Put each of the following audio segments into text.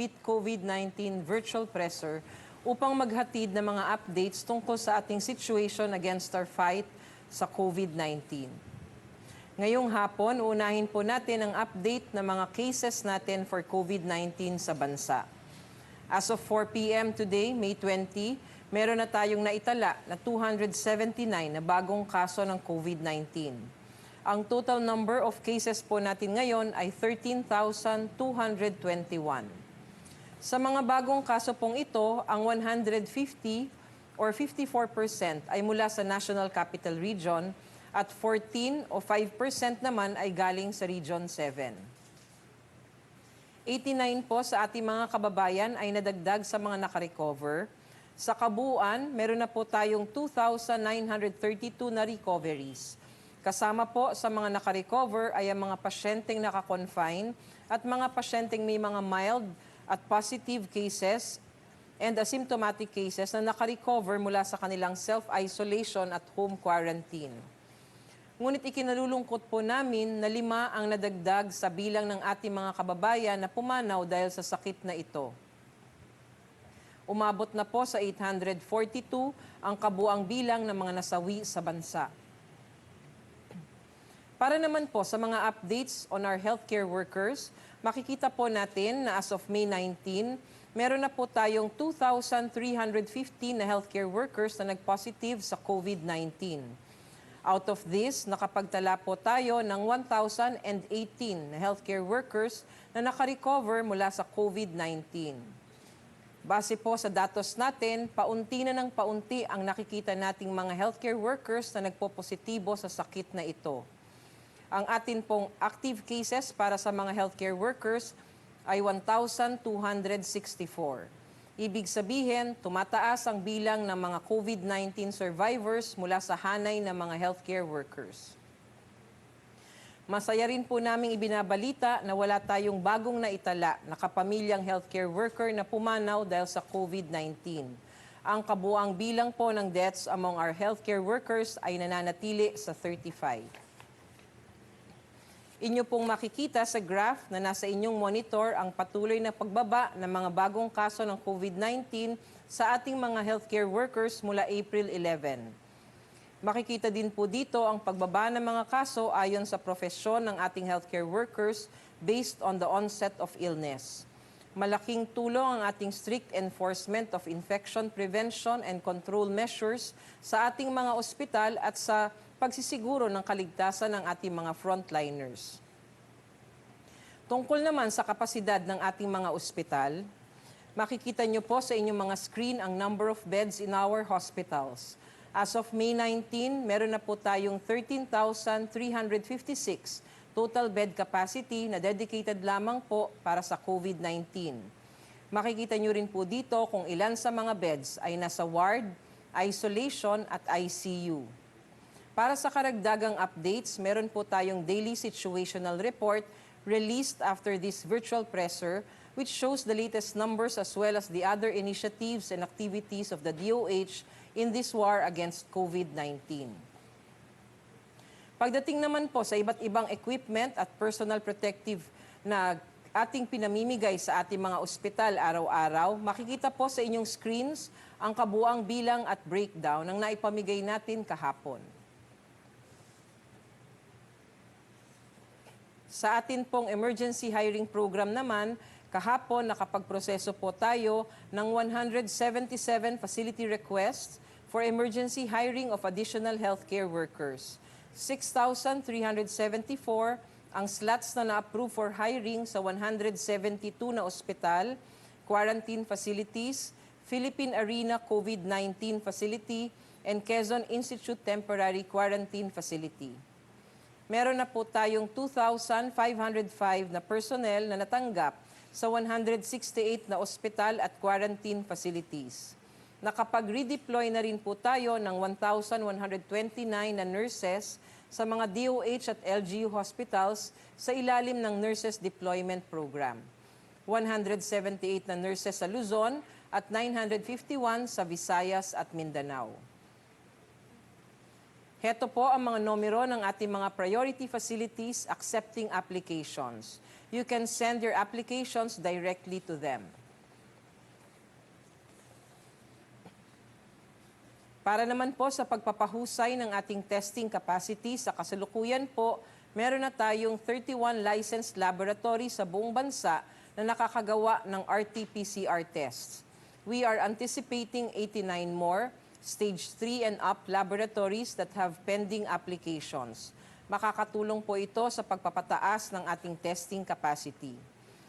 Beat COVID-19 Virtual Presser upang maghatid ng mga updates tungkol sa ating situation against our fight sa COVID-19. Ngayong hapon, unahin po natin ang update ng mga cases natin for COVID-19 sa bansa. As of 4 p.m. today, May 20, meron na tayong naitala na 279 na bagong kaso ng COVID-19. Ang total number of cases po natin ngayon ay 13,221. Sa mga bagong kaso pong ito, ang 150 or 54% ay mula sa National Capital Region at 14 o 5% naman ay galing sa Region 7. 89 po sa ating mga kababayan ay nadagdag sa mga nakarecover. Sa kabuuan, meron na po tayong 2,932 na recoveries. Kasama po sa mga nakarecover ay ang mga pasyenteng nakakonfine at mga pasyenteng may mga mild at positive cases and asymptomatic cases na nakarecover mula sa kanilang self-isolation at home quarantine. Ngunit ikinalulungkot po namin na 5 ang nadagdag sa bilang ng ating mga kababayan na pumanaw dahil sa sakit na ito. Umabot na po sa 842 ang kabuang bilang ng mga nasawi sa bansa. Para naman po sa mga updates on our healthcare workers, makikita po natin na as of May 19, meron na po tayong 2,315 na healthcare workers na nag-positive sa COVID-19. Out of this, nakapagtala po tayo ng 1,018 na healthcare workers na nakarecover mula sa COVID-19. Base po sa datos natin, paunti na ng paunti ang nakikita nating mga healthcare workers na nagpopositibo sa sakit na ito. Ang atin pong active cases para sa mga healthcare workers ay 1,264. Ibig sabihin, tumataas ang bilang ng mga COVID-19 survivors mula sa hanay ng mga healthcare workers. Masaya rin po naming ibinabalita na wala tayong bagong naitala na kapamilyang healthcare worker na pumanaw dahil sa COVID-19. Ang kabuang bilang po ng deaths among our healthcare workers ay nananatili sa 35. Inyo pong makikita sa graph na nasa inyong monitor ang patuloy na pagbaba ng mga bagong kaso ng COVID-19 sa ating mga healthcare workers mula April 11. Makikita din po dito ang pagbaba ng mga kaso ayon sa profesyon ng ating healthcare workers based on the onset of illness. Malaking tulong ang ating strict enforcement of infection prevention and control measures sa ating mga ospital at sa pagsisiguro ng kaligtasan ng ating mga frontliners. Tungkol naman sa kapasidad ng ating mga ospital, makikita nyo po sa inyong mga screen ang number of beds in our hospitals. As of May 19, meron na po tayong 13,356 total bed capacity na dedicated lamang po para sa COVID-19. Makikita nyo rin po dito kung ilan sa mga beds ay nasa ward, isolation at ICU. Para sa karagdagang updates, meron po tayong daily situational report released after this virtual presser which shows the latest numbers as well as the other initiatives and activities of the DOH in this war against COVID-19. Pagdating naman po sa iba't ibang equipment at personal protective na ating pinamimigay sa ating mga ospital araw-araw, makikita po sa inyong screens ang kabuang bilang at breakdown ng naipamigay natin kahapon. Sa atin pong emergency hiring program naman, kahapon nakapagproseso po tayo ng 177 facility requests for emergency hiring of additional healthcare workers. 6,374 ang slots na na-approve for hiring sa 172 na ospital, quarantine facilities, Philippine Arena COVID-19 Facility, and Quezon Institute Temporary Quarantine Facility. Meron na po tayong 2,505 na personnel na natanggap sa 168 na ospital at quarantine facilities. Nakapag-redeploy na rin po tayo ng 1,129 na nurses sa mga DOH at LGU hospitals sa ilalim ng Nurses Deployment Program. 178 na nurses sa Luzon at 951 sa Visayas at Mindanao. Heto po ang mga numero ng ating mga priority facilities accepting applications. You can send your applications directly to them. Para naman po sa pagpapahusay ng ating testing capacity sa kasalukuyan po, meron na tayong 31 licensed laboratory sa buong bansa na nakakagawa ng RT-PCR tests. We are anticipating 89 more stage 3 and up laboratories that have pending applications. Makakatulong po ito sa pagpapataas ng ating testing capacity.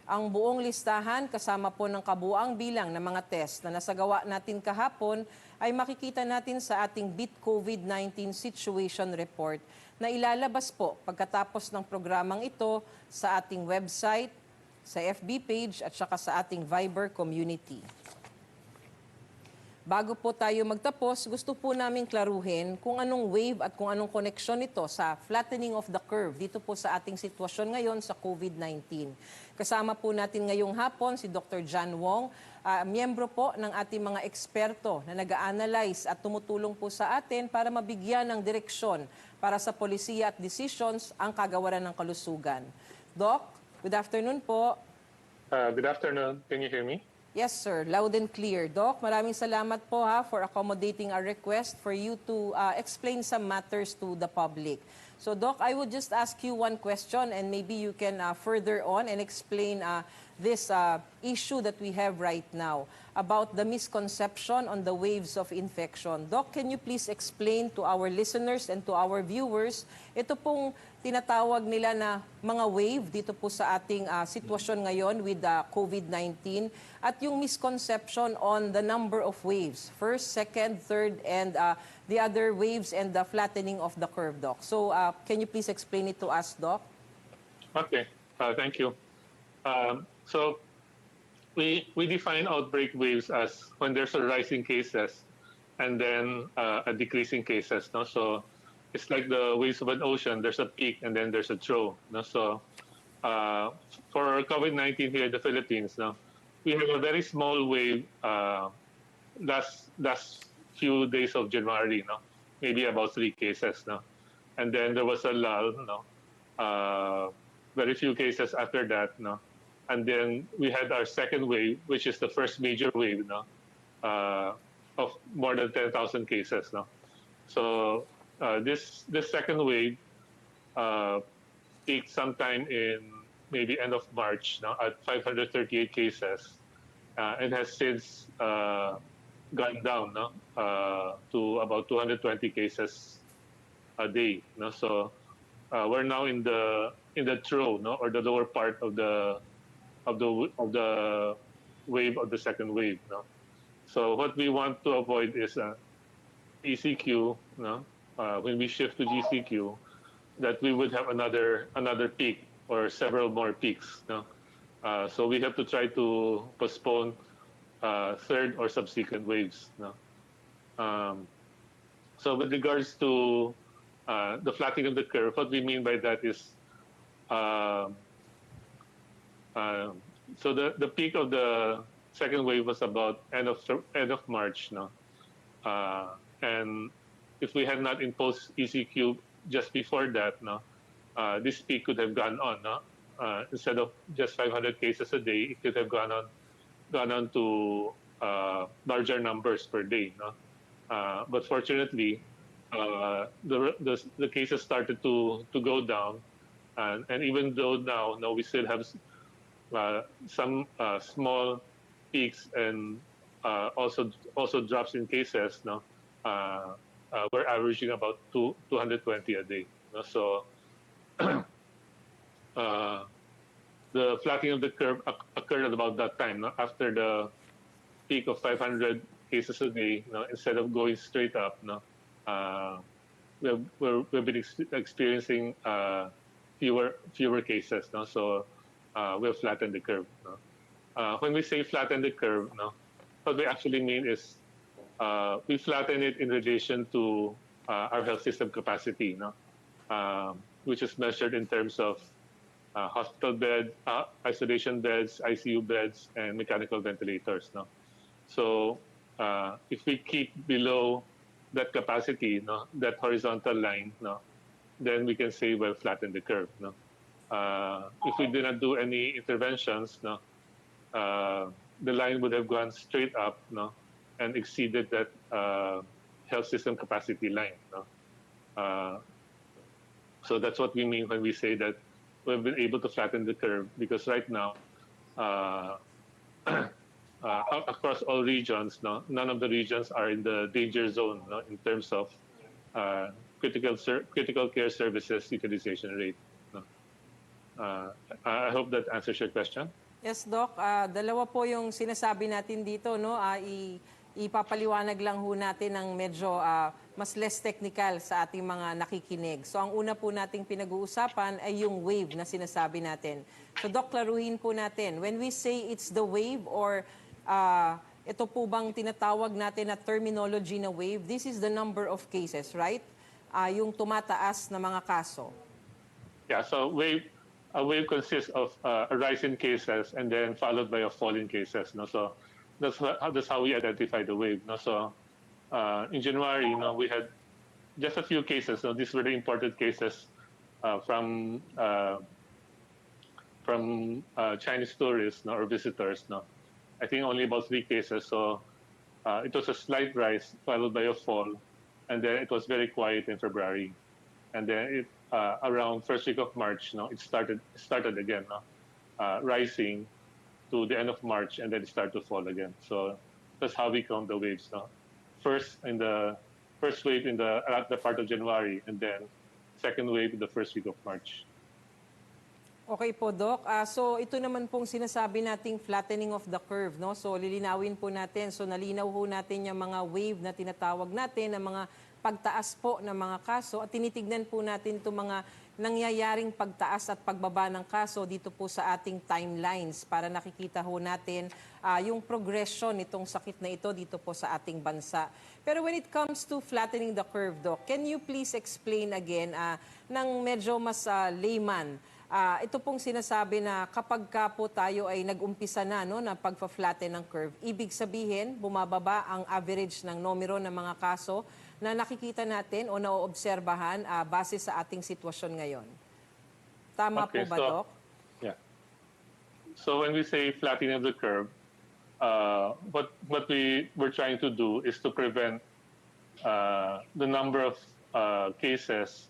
Ang buong listahan kasama po ng kabuang bilang ng mga test na nasagawa natin kahapon ay makikita natin sa ating Beat COVID-19 Situation Report na ilalabas po pagkatapos ng programang ito sa ating website, sa FB page at saka sa ating Viber community. Bago po tayo magtapos, gusto po namin klaruhin kung anong wave at kung anong koneksyon nito sa flattening of the curve dito po sa ating sitwasyon ngayon sa COVID-19. Kasama po natin ngayong hapon si Dr. John Wong, miyembro po ng ating mga eksperto na nag-a-analyze at tumutulong po sa atin para mabigyan ng direksyon para sa polisiya at decisions ang kagawaran ng kalusugan. Doc, good afternoon po. Good afternoon. Can you hear me? Yes, sir. Loud and clear. Doc, maraming salamat po for accommodating our request for you to explain some matters to the public. So, Doc, I would just ask you one question and maybe you can further on and explain this issue that we have right now about the misconception on the waves of infection. Doc, can you please explain to our listeners and to our viewers ito pong tinatawag nila na mga wave dito po sa ating sitwasyon ngayon with COVID-19 at yung misconception on the number of waves, first, second, third, and the other waves and the flattening of the curve, Doc. So can you please explain it to us, Doc? Okay. Thank you. So we define outbreak waves as when there's a rising cases and then a decreasing cases. No? So it's like the waves of an ocean. There's a peak and then there's a trough. No? So for COVID-19 here in the Philippines, no, we have a very small wave last few days of January, no, maybe about 3 cases, no, and then there was a lull, no, very few cases after that, no, and then we had our second wave, which is the first major wave, no, of more than 10,000 cases, no. So this second wave peaked sometime in maybe end of March, no, at 538 cases, and has since gone down, no, to about 220 cases a day, no. So we're now in the trough, no, or the lower part of the wave of the second wave, no. So what we want to avoid is ECQ, no, when we shift to GCQ, that we would have another peak or several more peaks, no. So we have to try to postpone third or subsequent waves, no. So with regards to the flattening of the curve, what we mean by that is so the peak of the second wave was about end of March, no, and if we had not imposed ECQ just before that, no, this peak could have gone on, no, instead of just 500 cases a day, it could have gone on to larger numbers per day, no. But fortunately, the cases started to go down, and even though now we still have some small peaks and also drops in cases, no, we're averaging about 220 a day, no? So the flattening of the curve occurred at about that time, no? After the peak of 500 cases a day, no? Instead of going straight up, no, we've been experiencing fewer cases, no. So we've flattened the curve, no? When we say flatten the curve, no, what we actually mean is we flatten it in relation to our health system capacity, no, which is measured in terms of hospital beds, isolation beds, ICU beds, and mechanical ventilators, no. So if we keep below that capacity, no, that horizontal line, no, then we can say we've flattened the curve. No, if we did not do any interventions, no, the line would have gone straight up, no, and exceeded that health system capacity line. No, so that's what we mean when we say that we've been able to flatten the curve, because right now, across all regions, no, none of the regions are in the danger zone, no, in terms of critical care services utilization rate. No. I hope that answers your question. Yes, Doc. Dalawa po yung sinasabi natin dito, no? Ipapaliwanag lang ho natin ng medyo mas less technical sa ating mga nakikinig. So ang una po nating pinag-uusapan ay yung wave na sinasabi natin. So Doc, klaruhin po natin. When we say it's the wave, or ito po bang tinatawag natin na terminology na wave, this is the number of cases, right? Yung tumataas na mga kaso. Yeah, so a wave consists of a rise in cases and then followed by a fall in cases. No, so that's how we identify the wave. No, so in January, you know, we had just a few cases. So these were the imported cases from Chinese tourists, no, or visitors. No, I think only about 3 cases. So it was a slight rise followed by a fall, and then it was very quiet in February, and then around first week of March, no, it started again, no, rising to the end of March, and then it started to fall again. So that's how we count the waves. No, first wave in the latter part of January, and then second wave in the first week of March. Okay po, Doc. So ito naman pong sinasabi nating flattening of the curve, no? So lilinawin po natin. So nalinaw ho natin yung mga wave na tinatawag natin, ang mga pagtaas po ng mga kaso, at tinitignan po natin itong mga nangyayaring pagtaas at pagbaba ng kaso dito po sa ating timelines para nakikita ho natin yung progression nitong sakit na ito dito po sa ating bansa. Pero when it comes to flattening the curve, Doc, can you please explain again ng medyo mas layman, ito pong sinasabi na kapag ka po tayo ay nag-umpisa na, no, na pagpa-flatten ng curve, ibig sabihin bumababa ang average ng numero ng mga kaso na nakikita natin o naoobserbahan base sa ating sitwasyon ngayon. Tama po ba, Doc? Yeah. So when we say flattening of the curve, what we were trying to do is to prevent the number of cases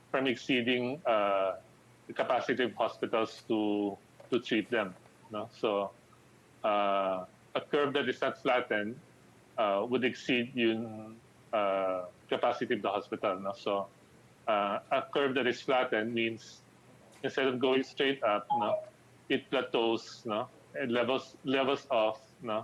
from exceeding the capacity of hospitals to treat them. No? So a curve that is not flattened would exceed yung capacity of the hospital. No? So a curve that is flattened means instead of going straight up, no, it plateaus, no, and levels off, no,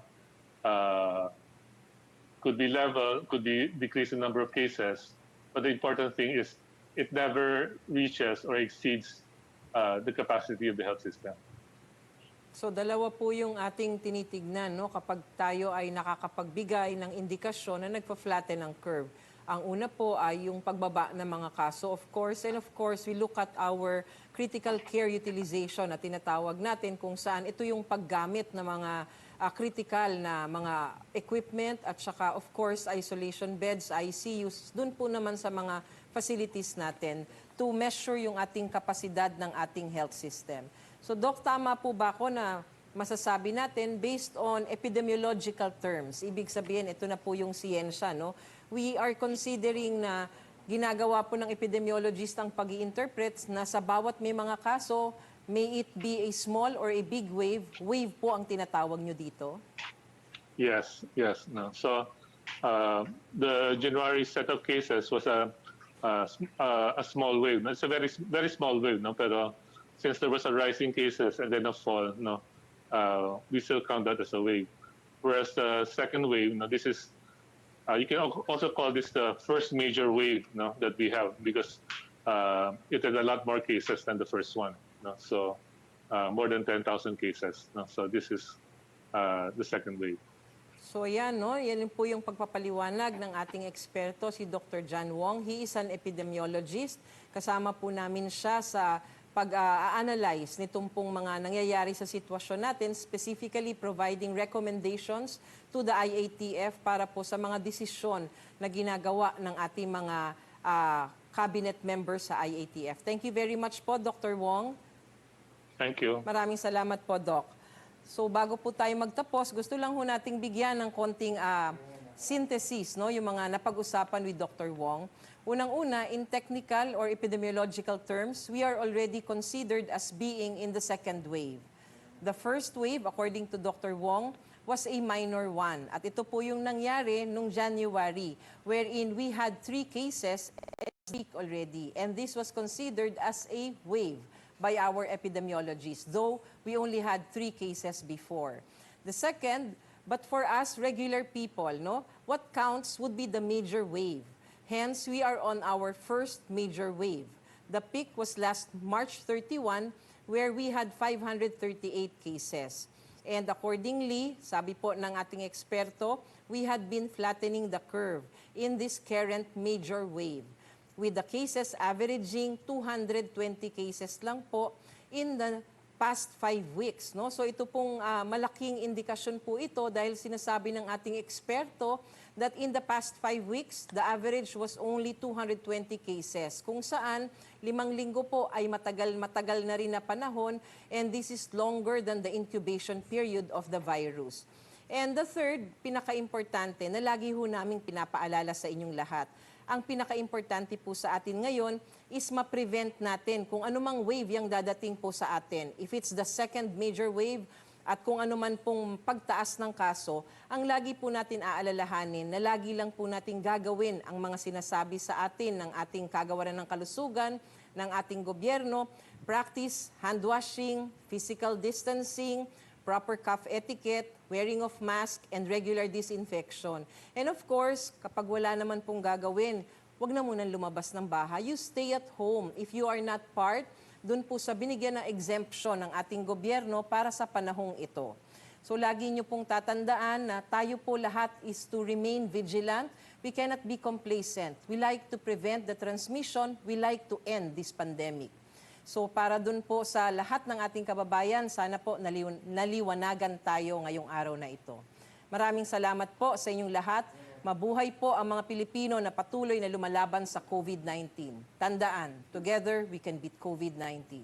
could be level, could be decrease in number of cases, but the important thing is it never reaches or exceeds the capacity of the health system. So dalawa po yung ating tinitignan, no, kapag tayo ay nakakapagbigay ng indikasyon na nagpa-flatten ang curve. Ang una po ay yung pagbaba ng mga kaso, of course, and of course we look at our critical care utilization na tinatawag natin, kung saan ito yung paggamit ng mga critical na mga equipment at saka of course isolation beds, ICUs, dun po naman sa mga facilities natin to measure yung ating kapasidad ng ating health system. So Doc, tama po ba ako na masasabi natin based on epidemiological terms, ibig sabihin ito na po yung siyensya, no? We are considering na ginagawa po ng epidemiologist ang pag-i-interpret na sa bawat may mga kaso, may it be a small or a big wave, wave po ang tinatawag nyo dito? Yes. No. So the January set of cases was a small wave. It's a very small wave, no? Pero since there was a rise in cases and then a fall, no, we still count that as a wave. Whereas the second wave, no, this is you can also call this the first major wave, no, that we have, because it had a lot more cases than the first one. No? So more than 10,000 cases. No? So this is the second wave. So yan, no? Yan po yung pagpapaliwanag ng ating eksperto, si Dr. John Wong. He is an epidemiologist. Kasama po namin siya sa pag-analyze nitong pong mga nangyayari sa sitwasyon natin, specifically providing recommendations to the IATF para po sa mga desisyon na ginagawa ng ating mga cabinet members sa IATF. Thank you very much po, Dr. Wong. Thank you. Maraming salamat po, Doc. So bago po tayo magtapos, gusto lang ho nating bigyan ng konting synthesis, no, yung mga napag-usapan with Dr. Wong. Unang-una, in technical or epidemiological terms, we are already considered as being in the second wave. The first wave, according to Dr. Wong, was a minor one. At ito po yung nangyari nung January, wherein we had 3 cases already. And this was considered as a wave by our epidemiologists, though we only had 3 cases before. The second, but for us regular people, no, what counts would be the major wave. Hence, we are on our first major wave. The peak was last March 31, where we had 538 cases. And accordingly, sabi po ng ating eksperto, we had been flattening the curve in this current major wave, with the cases averaging 220 cases lang po in the past 5 weeks. No? So ito pong malaking indikasyon po ito dahil sinasabi ng ating eksperto that in the past 5 weeks, the average was only 220 cases. Kung saan, 5 linggo po ay matagal na rin na panahon, and this is longer than the incubation period of the virus. And the third, pinaka-importante, na lagi ho namin pinapaalala sa inyong lahat, ang pinaka-importante po sa atin ngayon is ma-prevent natin kung anumang wave yung dadating po sa atin. If it's the second major wave, at kung ano man pong pagtaas ng kaso, ang lagi po natin aalalahanin na lagi lang po natin gagawin ang mga sinasabi sa atin ng ating kagawaran ng kalusugan, ng ating gobyerno, practice hand washing, physical distancing, proper cough etiquette, wearing of mask, and regular disinfection. And of course, kapag wala naman pong gagawin, wag na munang lumabas ng bahay. You stay at home if you are not part dun po sa binigyan ng exemption ng ating gobyerno para sa panahong ito. So lagi nyo pong tatandaan na tayo po lahat is to remain vigilant. We cannot be complacent. We like to prevent the transmission. We like to end this pandemic. So para dun po sa lahat ng ating kababayan, sana po naliwanagan tayo ngayong araw na ito. Maraming salamat po sa inyong lahat. Mabuhay po ang mga Pilipino na patuloy na lumalaban sa COVID-19. Tandaan, together we can beat COVID-19.